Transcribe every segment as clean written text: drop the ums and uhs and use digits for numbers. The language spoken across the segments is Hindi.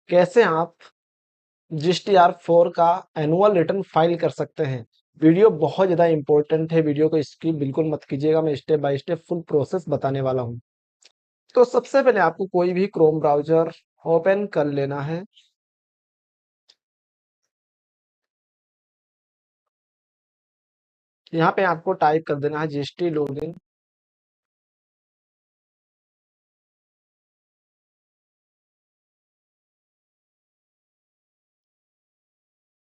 कैसे आप GSTR 4 का एनुअल रिटर्न फाइल कर सकते हैं। वीडियो बहुत ज़्यादा इंपॉर्टेंट है, वीडियो को स्किप बिल्कुल मत कीजिएगा। मैं step by step full process बताने वाला हूँ। तो सबसे पहले आपको कोई भी क्रोम ब्राउज़र ओपन कर लेना है। यहाँ पे आपको टाइप कर देना है GST लॉगिन।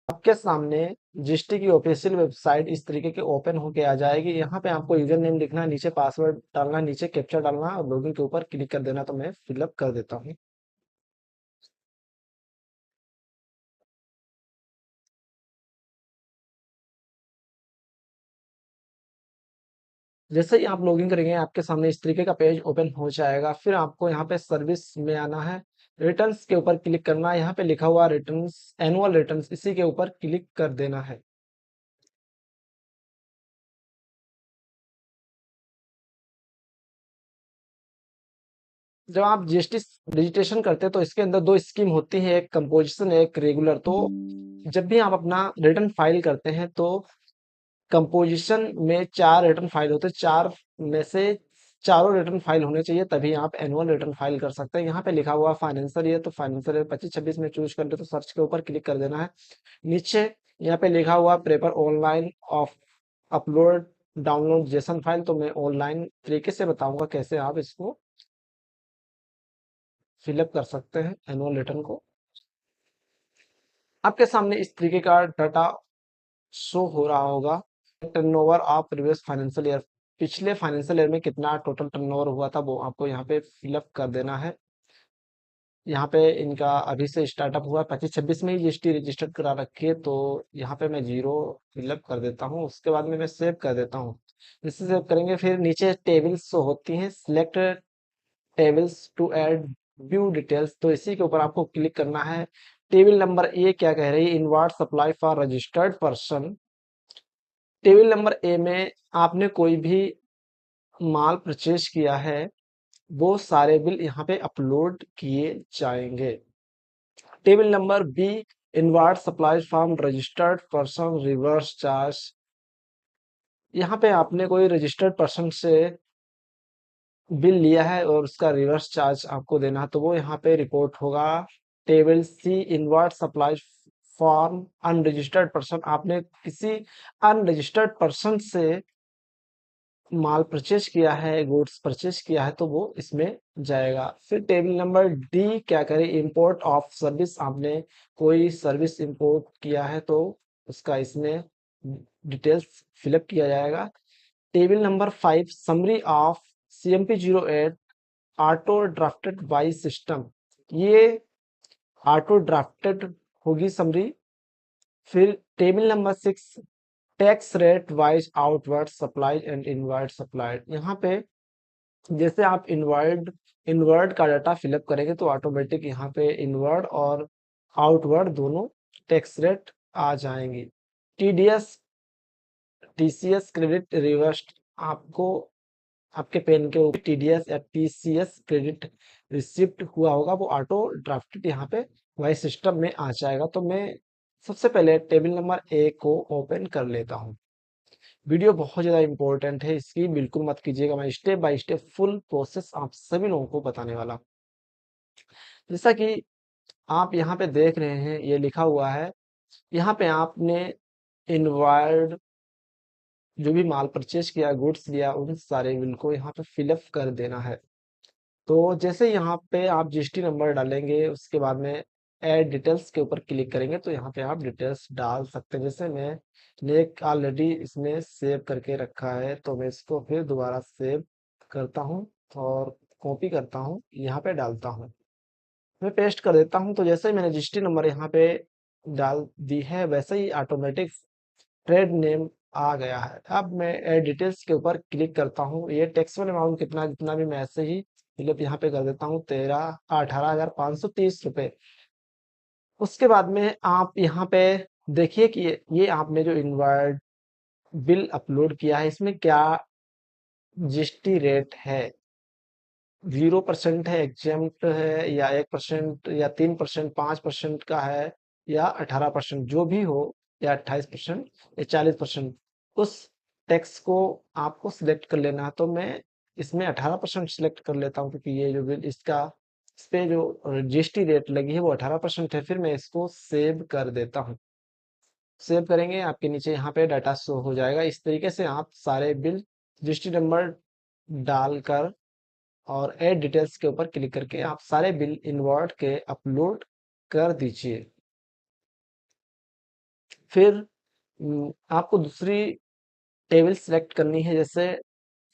आपके सामने GST की ऑफिशियल वेबसाइट इस तरीके के ओपन होके आ जाएगी। यहाँ पे आपको यूजर नेम लिखना है, नीचे पासवर्ड डालना है, नीचे कैप्चा डालना है और लॉगिन के ऊपर क्लिक कर देना। तो मैं फिलअप कर देता हूँ। जैसे ही आप लॉगिन करेंगे आपके सामने इस तरीके का पेज ओपन हो जाएगा। फिर आपको यहाँ पे सर्विस में आना है, रिटर्न्स के ऊपर क्लिक करना है। यहाँ पे लिखा हुआ रिटर्न्स, एनुअल रिटर्न्स, इसी के ऊपर क्लिक कर देना है। जब आप GST रजिस्ट्रेशन करते हैं तो इसके अंदर दो स्कीम होती है, एक कंपोजिशन एक रेगुलर। तो जब भी आप अपना रिटर्न फाइल करते हैं तो कंपोजिशन में 4 रिटर्न फाइल होते हैं। 4 में से चारों रिटर्न फाइल होने चाहिए, तभी आप एनुअल रिटर्न फाइल कर सकते हैं। यहाँ पे लिखा हुआ फाइनेंशियल ईयर, तो फाइनेंशियल ईयर 25-26 में चूज कर ले तो सर्च के ऊपर क्लिक कर देना है। नीचे यहाँ पे लिखा हुआ paper online off upload download JSON file. तो मैं ऑनलाइन तरीके से बताऊंगा कैसे आप इसको फिलअप कर सकते हैं एनुअल रिटर्न को। आपके सामने इस तरीके का डाटा शो हो रहा होगा। Turnover of previous financial year, पिछले फाइनेंशियल ईयर में कितना टोटल टर्नओवर हुआ था वो आपको यहाँ पे फिलअप कर देना है। यहाँ पे इनका अभी से स्टार्टअप हुआ 25-26 में ही GST रजिस्टर्ड करा रखी है, तो यहाँ पे मैं जीरो फिलअप कर देता हूँ। उसके बाद में मैं सेव कर देता हूँ। जिससे सेव करेंगे फिर नीचे टेबल्स होती हैं, select tables two add view details, तो इसी के ऊपर आपको क्लिक करना है। टेबल नंबर ए क्या कह रही है, inward supply for registered person. Table number A में आपने कोई भी माल परचेज किया है वो सारे बिल यहाँ पे अपलोड किए जाएंगे। Table number B, inward supply from registered person reverse charge. यहाँ पे आपने कोई रजिस्टर्ड पर्सन से बिल लिया है और उसका रिवर्स चार्ज आपको देना है, तो वो यहाँ पे रिपोर्ट होगा। Table C, inward supply from unregistered person, आपने किसी अनरजिस्टर्ड पर्सन से माल परचेज किया है, गुड्स परचेज किया है, तो वो इसमें जाएगा। फिर टेबल नंबर डी क्या करें, इंपोर्ट ऑफ सर्विस, आपने कोई सर्विस इंपोर्ट किया है तो उसका इसमें डिटेल्स फिलअप किया जाएगा। Table number 5, summary of CMP 08 auto drafted by system, ये ऑटो ड्राफ्टेड होगी समरी। फिर table number 6, tax rate wise outward supply and inward supply. यहाँ पे जैसे आप इनवर्ड इनवर्ड का डाटा फिलअप करेंगे तो ऑटोमेटिक यहाँ पे इनवर्ड और आउटवर्ड दोनों टैक्स रेट आ जाएंगी। TDS TCS क्रेडिट रिवर्स, आपको आपके पेन के ऊपर TDS या TCS क्रेडिट रिसिप्ट हुआ होगा, वो ऑटो ड्राफ्टेड यहाँ पे वही सिस्टम में आ जाएगा। तो मैं सबसे पहले टेबल नंबर ए को ओपन कर लेता हूँ। वीडियो बहुत ज़्यादा इंपॉर्टेंट है, इसकी बिल्कुल मत कीजिएगा। मैं step by step full process आप सभी लोगों को बताने वाला हूँ। जैसा कि आप यहाँ पे देख रहे हैं ये लिखा हुआ है, यहाँ पे आपने इनवायर्ड जो भी माल परचेज किया, गुड्स लिया, उन सारे बिल को यहाँ पे फिलअप कर देना है। तो जैसे यहाँ पे आप GST नंबर डालेंगे उसके बाद में ऐड डिटेल्स के ऊपर क्लिक करेंगे तो यहाँ पे आप डिटेल्स डाल सकते हैं। जैसे मैंने एक ऑलरेडी इसमें सेव करके रखा है तो मैं इसको फिर दोबारा सेव करता हूँ और कॉपी करता हूँ, यहाँ पे डालता हूँ, मैं पेस्ट कर देता हूँ। तो जैसे ही मैंने GST नंबर यहाँ पे डाल दी है वैसे ही ऑटोमेटिक ट्रेड नेम आ गया है। अब मैं ऐड डिटेल्स के ऊपर क्लिक करता हूँ। ये टैक्सेबल अमाउंट कितना जितना भी मैं ऐसे ही फिलअप यहाँ पे कर देता हूँ, 18,530 रुपए। उसके बाद में आप यहाँ पे देखिए कि ये आपने जो इनवर्ड बिल अपलोड किया है इसमें क्या GST रेट है। 0% है, एग्जेम्प्ट है, या 1% या 3%, 5% का है, या 18% जो भी हो, या 28% या 40%, उस टैक्स को आपको सिलेक्ट कर लेना है। तो मैं इसमें 18% सिलेक्ट कर लेता हूँ, क्योंकि ये जो बिल इसका इस पे जो जीएसटी रेट लगी है वो 18% है। फिर मैं इसको सेव कर देता हूँ। सेव करेंगे, आपके नीचे यहाँ पे डाटा शो हो जाएगा। इस तरीके से आप सारे बिल जीएसटी नंबर डालकर और ऐड डिटेल्स के ऊपर क्लिक करके आप सारे बिल इनवर्ट के अपलोड कर दीजिए। फिर आपको दूसरी टेबल सेलेक्ट करनी है, जैसे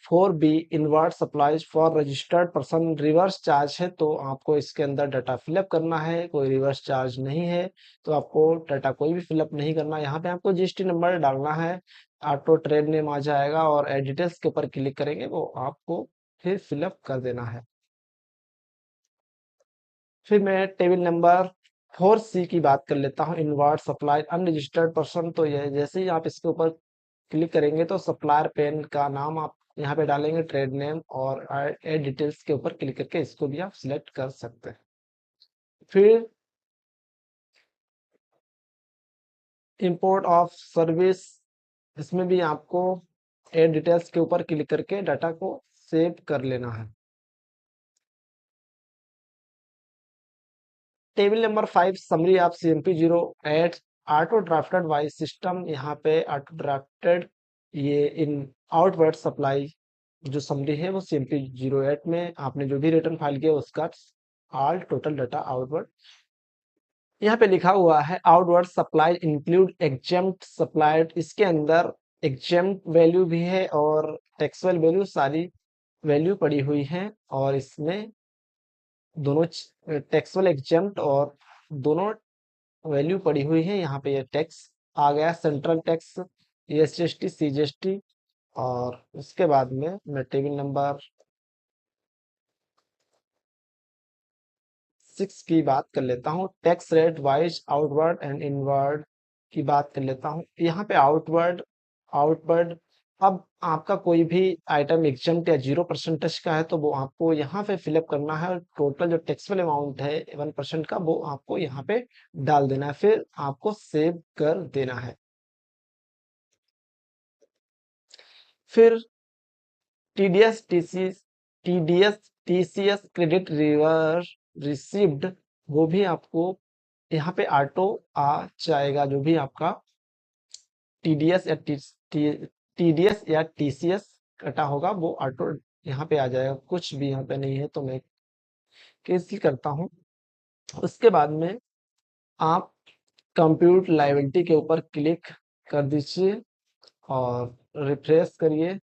4B invert supplies for registered person reverse charge है, तो आपको इसके अंदर डाटा फिलअप करना है। कोई रिवर्स चार्ज नहीं है तो आपको डाटा कोई भी फिलअप नहीं करना। यहाँ पे आपको जीएसटी नंबर डालना है, ऑटो ट्रेड नेम आ जाएगा और एड डिटेल्स के ऊपर क्लिक करेंगे, वो आपको फिर फिलअप कर देना है। फिर मैं टेबल नंबर 4C की बात कर लेता हूँ, इनवर्ट सप्लाई अनरजिस्टर्ड पर्सन। तो ये जैसे ही आप इसके ऊपर क्लिक करेंगे तो सप्लायर पेन का नाम आप यहाँ पे डालेंगे, ट्रेड नेम, और एड डिटेल्स के ऊपर क्लिक करके इसको भी आप सिलेक्ट कर सकते हैं। फिर इंपोर्ट ऑफ सर्विस, इसमें भी आपको एड डिटेल्स के ऊपर क्लिक करके डाटा को सेव कर लेना है। Table number 5 summary of CMP08 auto drafted by system. यहाँ पे ऑटो ड्राफ्टेड ये इन आउटवर्ड सप्लाई जो समरी है वो CMP08 में आपने जो भी रिटर्न फाइल किया उसका ऑल टोटल डाटा आउटवर्ड यहाँ पे लिखा हुआ है। Outward supply include exempt supplied, इसके अंदर एग्जेम्प्ट वैल्यू भी है और टैक्सेबल वैल्यू, सारी वैल्यू पड़ी हुई है। और इसमें दोनों टैक्सेबल एग्जेम्प्ट और दोनों वैल्यू पड़ी हुई है। यहाँ पे ये टैक्स आ गया, सेंट्रल टैक्स, SGST, CGST। और उसके बाद में मैं टेबल नंबर 6 की बात कर लेता हूँ, tax rate wise outward and inward की बात कर लेता हूँ। यहाँ पे आउटवर्ड आउटवर्ड अब आपका कोई भी आइटम एग्जम्प्ट या 0% का है तो वो आपको यहाँ पे फिलअप करना है, और टोटल जो टैक्सेबल अमाउंट है 1% का वो आपको यहाँ पे डाल देना है, फिर आपको सेव कर देना है। फिर TDS TCS credit reverse received, वो भी आपको यहाँ पे ऑटो आ जाएगा। जो भी आपका टीडीएस या टीडीएस या टीसीएस कटा होगा वो ऑटो यहाँ पे आ जाएगा। कुछ भी यहाँ पे नहीं है तो मैं कैंसिल करता हूँ। उसके बाद में आप कंप्यूट लायबिलिटी के ऊपर क्लिक कर दीजिए और रिफ्रेश करिए।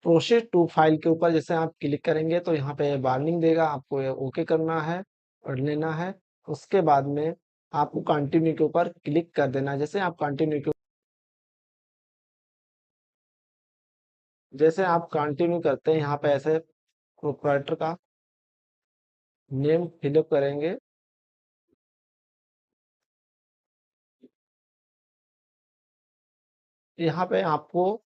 प्रोसेस टू फाइल के ऊपर जैसे आप क्लिक करेंगे तो यहाँ पे वार्निंग देगा, आपको ये ओके करना है, पढ़ लेना है। उसके बाद में आपको कंटिन्यू के ऊपर क्लिक कर देना है। जैसे आप कंटिन्यू करते हैं, यहाँ पे ऐसे प्रोप्राइटर का नेम फिलअप करेंगे। यहाँ पे आपको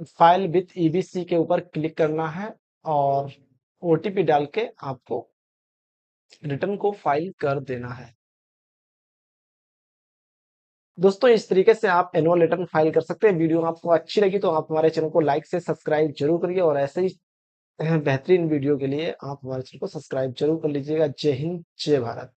फाइल विथ ईबीसी के ऊपर क्लिक करना है और ओटीपी डाल के आपको रिटर्न को फाइल कर देना है। दोस्तों इस तरीके से आप एनुअल रिटर्न फाइल कर सकते हैं। वीडियो आपको अच्छी लगी तो आप हमारे चैनल को लाइक से सब्सक्राइब जरूर करिए, और ऐसे ही बेहतरीन वीडियो के लिए आप हमारे चैनल को सब्सक्राइब जरूर कर लीजिएगा। जय हिंद, जय भारत।